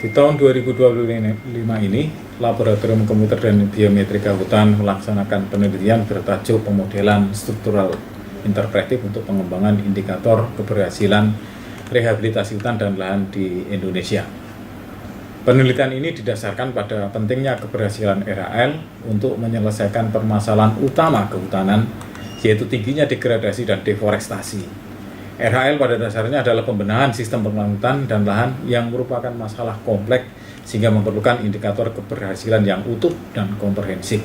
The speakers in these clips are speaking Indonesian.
Di tahun 2025 ini, Laboratorium Komputer dan Biometrika Hutan melaksanakan penelitian bertajuk pemodelan struktural interpretif untuk pengembangan indikator keberhasilan rehabilitasi hutan dan lahan di Indonesia. Penelitian ini didasarkan pada pentingnya keberhasilan RHL untuk menyelesaikan permasalahan utama kehutanan, yaitu tingginya degradasi dan deforestasi. RHL pada dasarnya adalah pembenahan sistem pengelolaan hutan dan lahan yang merupakan masalah kompleks sehingga memerlukan indikator keberhasilan yang utuh dan komprehensif.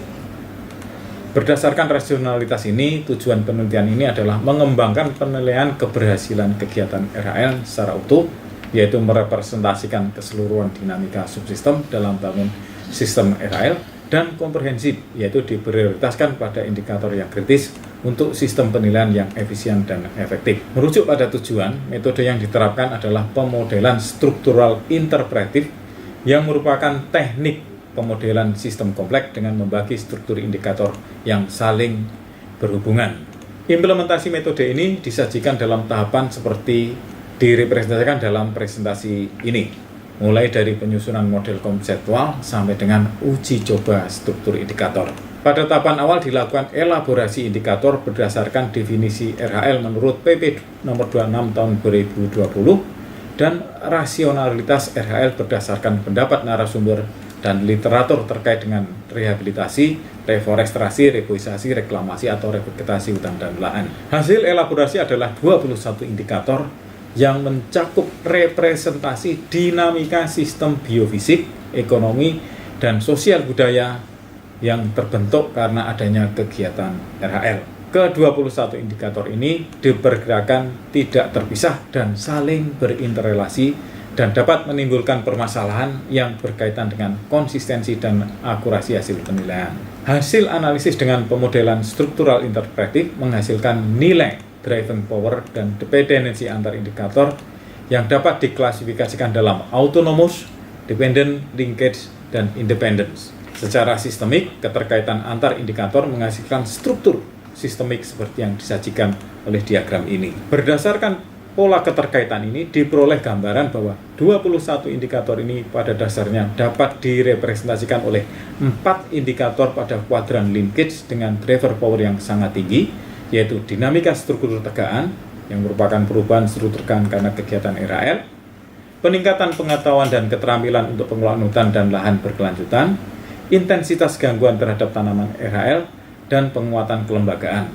Berdasarkan rasionalitas ini, tujuan penelitian ini adalah mengembangkan penilaian keberhasilan kegiatan RHL secara utuh, yaitu merepresentasikan keseluruhan dinamika subsistem dalam bangun sistem RHL, dan komprehensif, yaitu diprioritaskan pada indikator yang kritis untuk sistem penilaian yang efisien dan efektif. Merujuk pada tujuan, metode yang diterapkan adalah pemodelan struktural interpretif yang merupakan teknik pemodelan sistem kompleks dengan membagi struktur indikator yang saling berhubungan. Implementasi metode ini disajikan dalam tahapan seperti direpresentasikan dalam presentasi ini, mulai dari penyusunan model konseptual sampai dengan uji coba struktur indikator. Pada tahapan awal dilakukan elaborasi indikator berdasarkan definisi RHL menurut PP nomor 26 tahun 2020 dan rasionalitas RHL berdasarkan pendapat narasumber dan literatur terkait dengan rehabilitasi, reforestasi, reboisasi, reklamasi atau revegetasi hutan dan lahan. Hasil elaborasi adalah 21 indikator yang mencakup representasi dinamika sistem biofisik, ekonomi, dan sosial budaya yang terbentuk karena adanya kegiatan RHL. Ke-21 indikator ini diperkirakan tidak terpisah dan saling berinterelasi dan dapat menimbulkan permasalahan yang berkaitan dengan konsistensi dan akurasi hasil penilaian. Hasil analisis dengan pemodelan struktural interpretif menghasilkan nilai driving power dan dependensi antar indikator yang dapat diklasifikasikan dalam autonomous, dependent, linkage, dan independence. Secara sistemik, keterkaitan antar indikator menghasilkan struktur sistemik seperti yang disajikan oleh diagram ini. Berdasarkan pola keterkaitan ini, diperoleh gambaran bahwa 21 indikator ini pada dasarnya dapat direpresentasikan oleh 4 indikator pada kuadran linkage dengan driver power yang sangat tinggi, yaitu dinamika struktur tegaan yang merupakan perubahan struktur tegaan karena kegiatan RHL, peningkatan pengetahuan dan keterampilan untuk pengelolaan hutan dan lahan berkelanjutan, intensitas gangguan terhadap tanaman RHL, dan penguatan kelembagaan.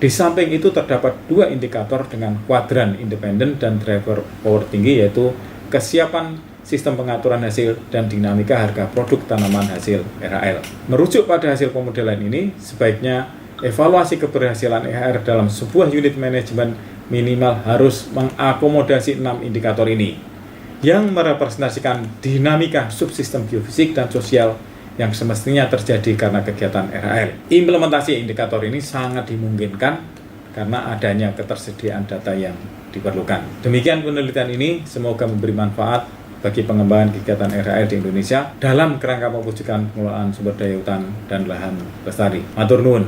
Di samping itu terdapat 2 indikator dengan kuadran independen dan driver power tinggi, yaitu kesiapan sistem pengaturan hasil dan dinamika harga produk tanaman hasil RHL. Merujuk pada hasil pemodelan ini, sebaiknya evaluasi keberhasilan RHL dalam sebuah unit manajemen minimal harus mengakomodasi 6 indikator ini yang merepresentasikan dinamika subsistem biofisik dan sosial yang semestinya terjadi karena kegiatan RHL. Implementasi indikator ini sangat dimungkinkan karena adanya ketersediaan data yang diperlukan. Demikian penelitian ini, semoga memberi manfaat bagi pengembangan kegiatan RHL di Indonesia dalam kerangka mewujudkan pengelolaan sumber daya hutan dan lahan lestari. Matur nuwun.